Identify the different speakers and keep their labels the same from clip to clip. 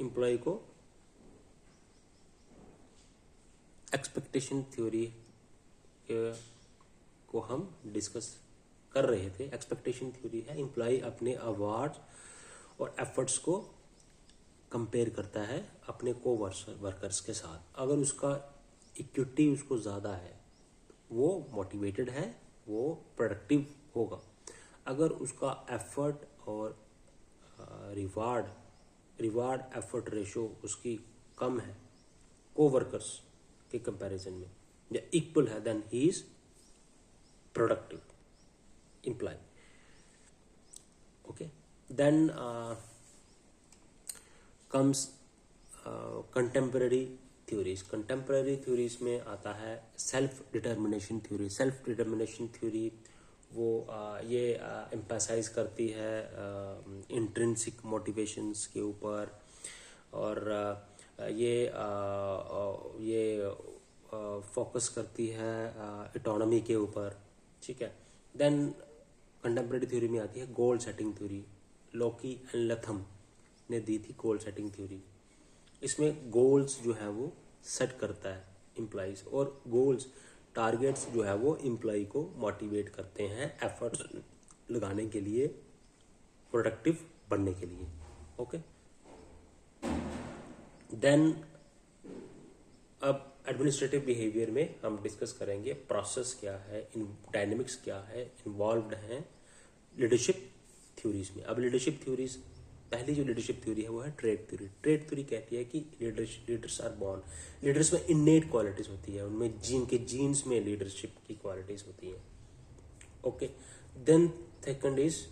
Speaker 1: Employ को expectation theory को हम डिस्कस कर रहे थे। एक्सपेक्टेशन थ्योरी है एम्प्लॉय अपने अवार्ड और एफर्ट्स को कंपेयर करता है अपने को वर्कर्स के साथ। अगर उसका इक्विटी उसको ज़्यादा है, वो मोटिवेटेड है, वो प्रोडक्टिव होगा। अगर उसका एफर्ट और रिवार्ड एफर्ट रेशो उसकी कम है को वर्कर्स के कंपैरिजन में या इक्वल है, then he is productive employee. Okay, then comes contemporary theories. Contemporary theories में आता है self determination theory. Self determination theory वो ये एम्फसाइज करती है इंट्रिंसिक मोटिवेशंस के ऊपर, और ये फोकस करती है इकोनॉमी के ऊपर। ठीक है, देन कंटेम्पररी थ्योरी में आती है goal setting theory. Locke and Latham ने दी थी गोल सेटिंग थ्योरी। इसमें गोल्स जो है वो सेट करता है एम्प्लॉइज, और गोल्स टारगेट्स जो है वो एम्प्लॉय को मोटिवेट करते हैं एफर्ट्स लगाने के लिए, प्रोडक्टिव बनने के लिए। ओके, देन अब एडमिनिस्ट्रेटिव बिहेवियर में हम डिस्कस करेंगे प्रोसेस क्या है, डायनेमिक्स क्या है, इन्वॉल्व्ड हैं लीडरशिप थ्योरीज में। अब लीडरशिप थ्योरीज, पहली जो लीडरशिप थ्योरी है वो है ट्रेड थ्योरी। ट्रेड थ्योरी कहती है कि लीडर्स आर बॉर्न। लीडर्स में इननेट क्वालिटीज होती है, उनमें जीन्स में लीडरशिप की क्वालिटीज होती हैं। Okay, then second is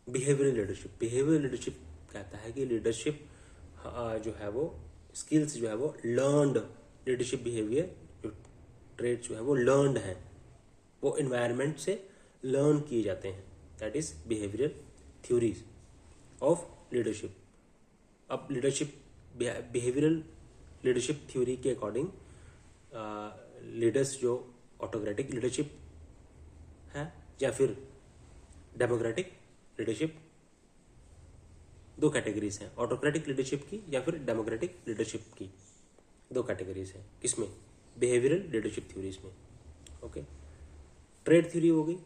Speaker 1: behavioural leadership. Behavioural leadership कहता है कि लीडरशिप जो है वो स्किल्स जो है वो लर्नड, लीडरशिप बिहेवियर जो ट्रेड जो है वो लर्नड है, वो इन्वायरमेंट से लर्न किए जाते हैं। That is behavioural theories of leadership. अब लीडरशिप बिहेवियरल लीडरशिप थ्योरी के अकॉर्डिंग लीडर्स जो ऑटोक्रेटिक लीडरशिप है या फिर डेमोक्रेटिक लीडरशिप, दो कैटेगरीज हैं, ऑटोक्रेटिक लीडरशिप की या फिर डेमोक्रेटिक लीडरशिप की, दो कैटेगरीज हैं किसमें, बिहेवियरल लीडरशिप थ्योरीज में। ओके, ट्रेड थ्योरी हो गई,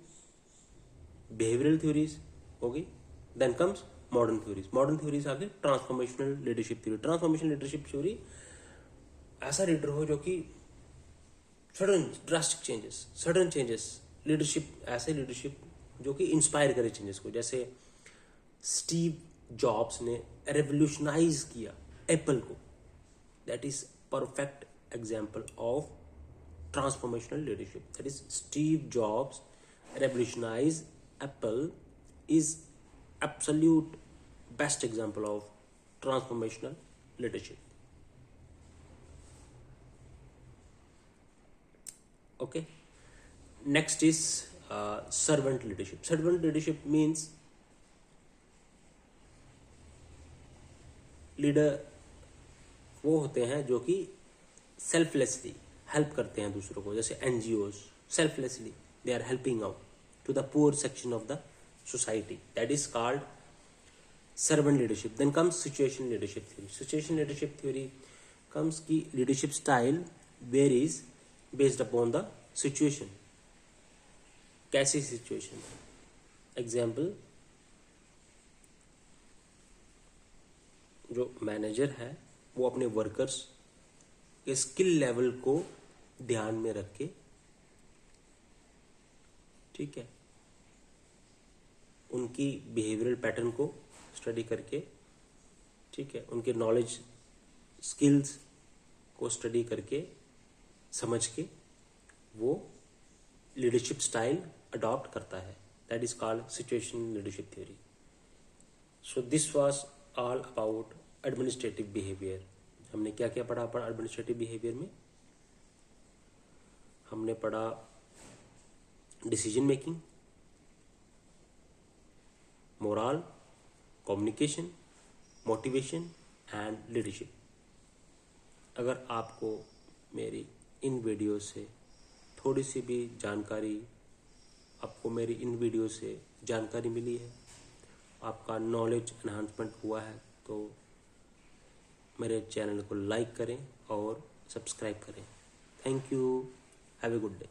Speaker 1: बिहेवियरल थ्योरीज हो गई, then comes modern theories. Modern theories आगे transformational leadership theory. Transformational leadership theory ऐसा लीडर हो जो कि sudden drastic changes, sudden changes, leadership, ऐसे लीडरशिप जो कि इंस्पायर करे चेंजेस को। जैसे स्टीव जॉब्स ने रेवोल्यूशनाइज किया एप्पल को, that is perfect example of transformational leadership. That is Steve Jobs revolutionise Apple is absolute best example of transformational leadership. Okay, next is servant leadership. Servant leadership means leader वो होते हैं जो कि selflessly help करते हैं दूसरों को, जैसे NGOs selflessly they are helping out to the poor section of the society. That is called servant leadership. Then comes situation leadership theory. Situation leadership theory comes की leadership style varies based upon the situation. कैसी situation? Example, जो manager है वो अपने workers के skill level को ध्यान में रख के, ठीक है, उनकी बिहेवियरल पैटर्न को स्टडी करके, ठीक है, उनके नॉलेज स्किल्स को स्टडी करके समझ के वो लीडरशिप स्टाइल अडॉप्ट करता है। That is called situation leadership theory. So this was all about administrative behaviour. हमने क्या क्या पढ़ा एडमिनिस्ट्रेटिव बिहेवियर में? हमने पढ़ा decision making, moral, communication, motivation and leadership. अगर आपको मेरी इन वीडियो से थोड़ी सी भी जानकारी, आपको मेरी इन वीडियो से जानकारी मिली है आपका नॉलेज एनहांसमेंट हुआ है तो मेरे चैनल को लाइक करें और सब्सक्राइब करें। Thank you, have a good day.